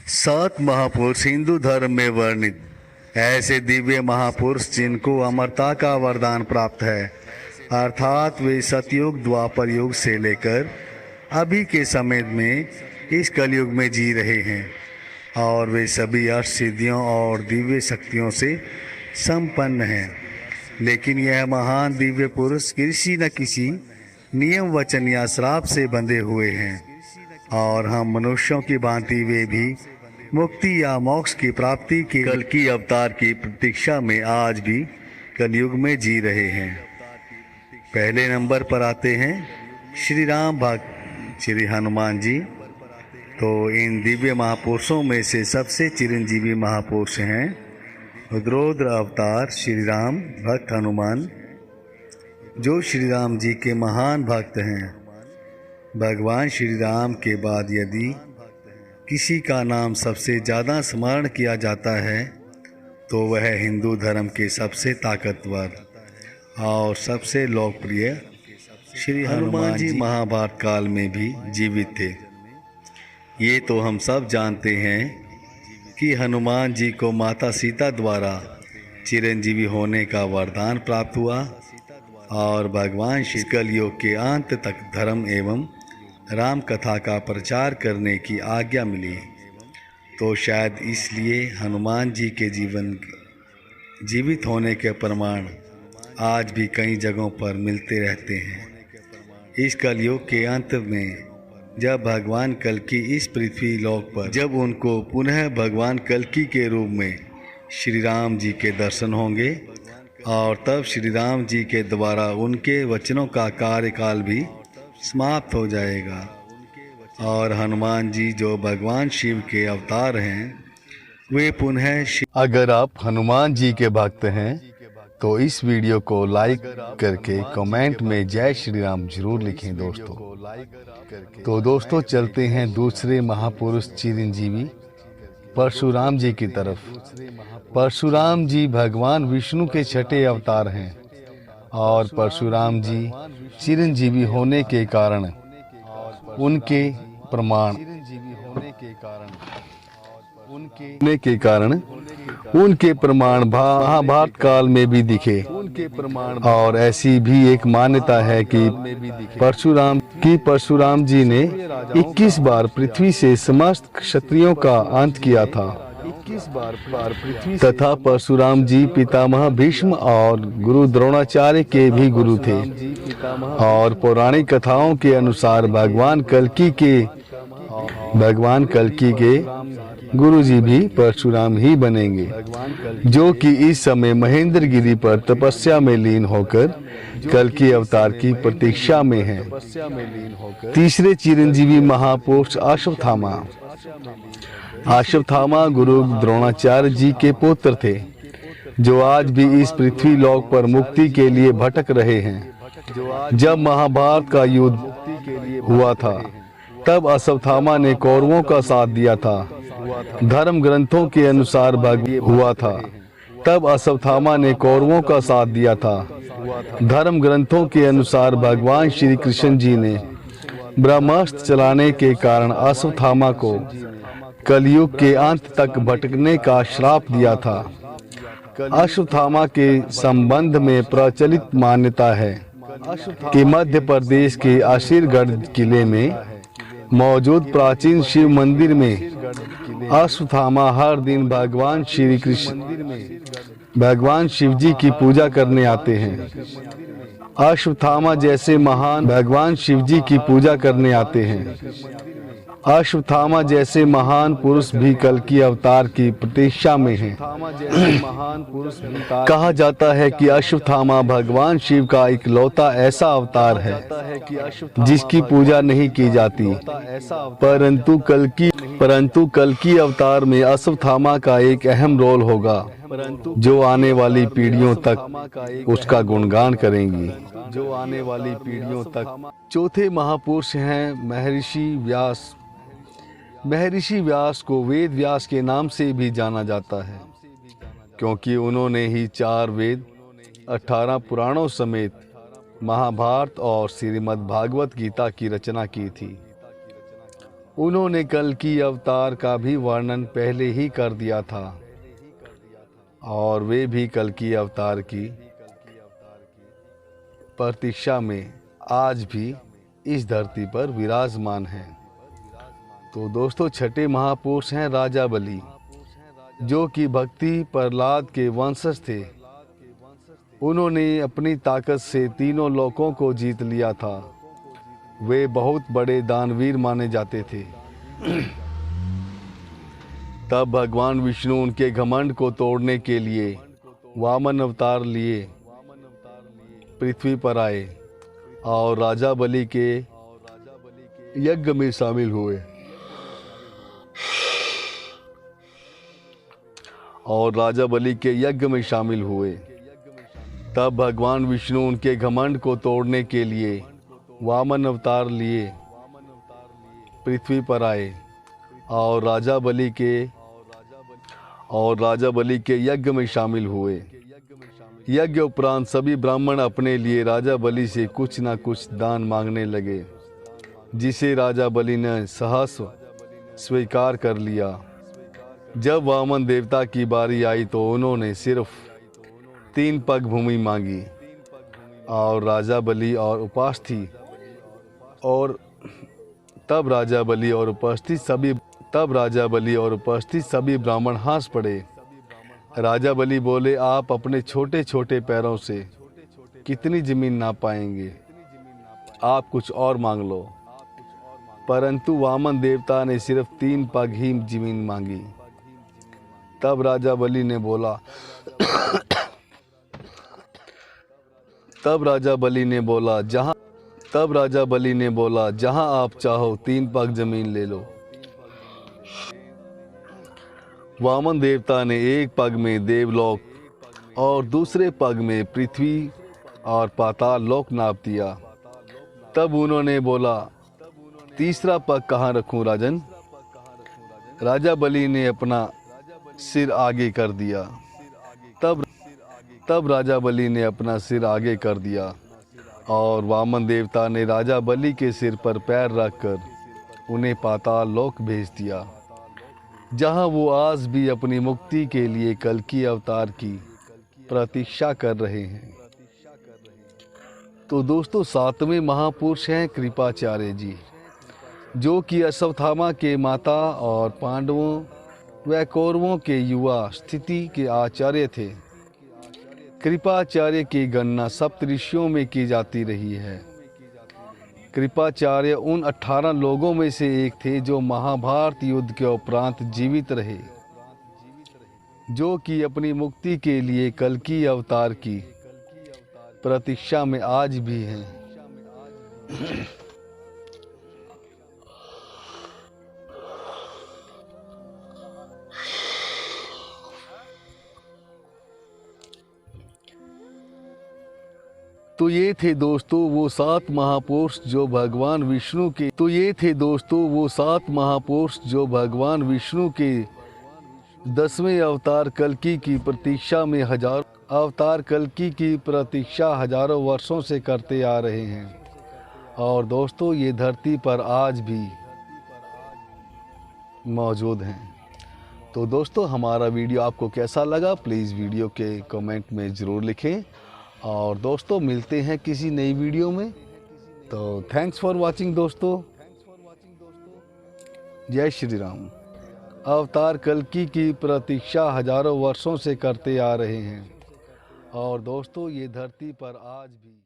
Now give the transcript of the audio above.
सात महापुरुष हिंदू धर्म में वर्णित ऐसे दिव्य महापुरुष जिनको अमरता का वरदान प्राप्त है, अर्थात वे सतयुग द्वापर युग से लेकर अभी के समय में इस कलयुग में जी रहे हैं और वे सभी अष्ट सिद्धियों और दिव्य शक्तियों से संपन्न हैं। लेकिन यह महान दिव्य पुरुष किसी न किसी नियम वचन या श्राप से बंधे हुए हैं और हम मनुष्यों की भांति वे भी मुक्ति या मोक्ष की प्राप्ति के कल की अवतार की प्रतीक्षा में आज भी कलयुग में जी रहे हैं। पहले नंबर पर आते हैं श्री राम भक्त श्री हनुमान जी। तो इन दिव्य महापुरुषों में से सबसे चिरंजीवी महापुरुष हैं रुद्र अवतार श्री राम भक्त हनुमान, जो श्री राम जी के महान भक्त हैं। भगवान श्री राम के बाद यदि किसी का नाम सबसे ज़्यादा स्मरण किया जाता है तो वह हिंदू धर्म के सबसे ताकतवर और सबसे लोकप्रिय श्री हनुमान जी महाभारत काल में भी जीवित थे। ये तो हम सब जानते हैं कि हनुमान जी को माता सीता द्वारा चिरंजीवी होने का वरदान प्राप्त हुआ और भगवान श्री कलयुग के अंत तक धर्म एवं राम कथा का प्रचार करने की आज्ञा मिली। तो शायद इसलिए हनुमान जी के जीवित होने के प्रमाण आज भी कई जगहों पर मिलते रहते हैं। इस कलयुग के अंत में जब भगवान कल्कि इस पृथ्वी लोक पर जब उनको पुनः भगवान कल्कि के रूप में श्री राम जी के दर्शन होंगे और तब श्री राम जी के द्वारा उनके वचनों का कार्यकाल भी समाप्त हो जाएगा और हनुमान जी जो भगवान शिव के अवतार हैं वे पुनः अगर आप हनुमान जी के भक्त हैं तो इस वीडियो को लाइक करके कमेंट में जय श्री राम जरूर लिखें दोस्तों। तो दोस्तों चलते हैं दूसरे महापुरुष चिरंजीवी परशुराम जी की तरफ। परशुराम जी भगवान विष्णु के छठे अवतार हैं और परशुराम जी चिरंजीवी होने के कारण उनके प्रमाण महाभारत काल में भी दिखे। और ऐसी भी एक मान्यता है कि परशुराम जी ने 21 बार पृथ्वी से समस्त क्षत्रियों का अंत किया था तथा परशुराम जी पितामह भीष्म और गुरु द्रोणाचार्य के भी गुरु थे। और पौराणिक कथाओं के अनुसार भगवान कल्कि के गुरु जी भी परशुराम ही बनेंगे, जो कि इस समय महेंद्रगिरी पर तपस्या में लीन होकर कल्कि अवतार की प्रतीक्षा में हैं। तीसरे चिरंजीवी महापुरुष अश्वत्थामा गुरु द्रोणाचार्य जी के पुत्र थे, जो आज भी इस पृथ्वी लोक पर मुक्ति के लिए भटक रहे हैं। जब महाभारत का युद्ध हुआ था तब अश्वत्थामा ने कौरवों का साथ दिया था। धर्म ग्रंथों के अनुसार भगवान श्री कृष्ण जी ने ब्रह्मास्त्र चलाने के कारण अश्वत्थामा को कलयुग के अंत तक भटकने का श्राप दिया था। अश्वत्थामा के संबंध में प्रचलित मान्यता है कि मध्य प्रदेश के असीरगढ़ किले में मौजूद प्राचीन शिव मंदिर में अश्वत्थामा हर दिन भगवान शिव जी की पूजा करने आते हैं। अश्वत्थामा जैसे महान पुरुष भी कल्कि अवतार की प्रतीक्षा में हैं। कहा जाता है कि अश्वत्थामा भगवान शिव का इकलौता ऐसा अवतार है जिसकी पूजा नहीं की जाती, परंतु कल्कि अवतार में अश्वत्थामा का एक अहम रोल होगा, जो आने वाली पीढ़ियों तक उसका गुणगान करेंगी। चौथे महापुरुष हैं महर्षि व्यास को वेद व्यास के नाम से भी जाना जाता है, क्योंकि उन्होंने ही 4 वेद, 18 पुराणों समेत महाभारत और श्रीमद् भागवत गीता की रचना की थी। उन्होंने कल की अवतार का भी वर्णन पहले ही कर दिया था और वे भी कल की अवतार की प्रतीक्षा में आज भी इस धरती पर विराजमान हैं। तो दोस्तों, छठे महापुरुष हैं राजा बलि, जो कि भक्ति प्रहलाद के वंशज थे। उन्होंने अपनी ताकत से तीनों लोकों को जीत लिया था। वे बहुत बड़े दानवीर माने जाते थे। तब भगवान विष्णु उनके घमंड को तोड़ने के लिए वामन अवतार लिए पृथ्वी पर आए और राजा बलि के यज्ञ में शामिल हुए। तब भगवान विष्णु उनके घमंड को तोड़ने के लिए वामन अवतार लिए पृथ्वी पर आए और राजा बलि के यज्ञ में शामिल हुए। यज्ञ उपरांत सभी ब्राह्मण अपने लिए राजा बलि से कुछ न कुछ दान मांगने लगे, जिसे राजा बलि ने सहर्ष स्वीकार कर लिया। जब वामन देवता की बारी आई तो उन्होंने सिर्फ 3 पग भूमि मांगी और राजा बलि और उपस्थित सभी ब्राह्मण हंस पड़े। राजा बलि बोले, आप अपने छोटे छोटे पैरों से कितनी जमीन ना पाएंगे, आप कुछ और मांग लो। परंतु वामन देवता ने सिर्फ 3 पग ही जमीन मांगी। तब राजा बलि ने बोला, जहां आप चाहो 3 पग जमीन ले लो। वामन देवता ने एक पग में देवलोक और दूसरे पग में पृथ्वी और पाताल लोक नाप दिया। तब उन्होंने बोला, तीसरा पग कहाँ रखूं राजन? राजा बलि ने अपना सिर आगे कर दिया। तब राजा बलि ने अपना सिर आगे कर दिया और वामन देवता ने राजा बलि के सिर पर पैर रखकर उन्हें पाताल लोक भेज दिया, जहां वो आज भी अपनी मुक्ति के लिए कल की अवतार की प्रतीक्षा कर रहे हैं। तो दोस्तों, 7वें महापुरुष हैं कृपाचार्य जी, जो कि अश्वत्थामा के माता और पांडवों व कौरवों के युवा स्थिति के आचार्य थे। कृपाचार्य की गणना सप्तऋषियों में की जाती रही है। कृपाचार्य उन 18 लोगों में से एक थे जो महाभारत युद्ध के उपरांत जीवित रहे, जो कि अपनी मुक्ति के लिए कल की अवतार की प्रतीक्षा में आज भी हैं। तो ये थे दोस्तों वो 7 महापुरुष जो भगवान विष्णु के 10वें अवतार कल्कि की प्रतीक्षा हजारों वर्षों से करते आ रहे हैं। और दोस्तों, ये धरती पर आज भी मौजूद हैं। तो दोस्तों, हमारा वीडियो आपको कैसा लगा, प्लीज़ वीडियो के कमेंट में ज़रूर लिखें। और दोस्तों, मिलते हैं किसी नई वीडियो में। तो थैंक्स फॉर वाचिंग दोस्तों। जय श्री राम। अवतार कल्कि की प्रतीक्षा हजारों वर्षों से करते आ रहे हैं और दोस्तों, ये धरती पर आज भी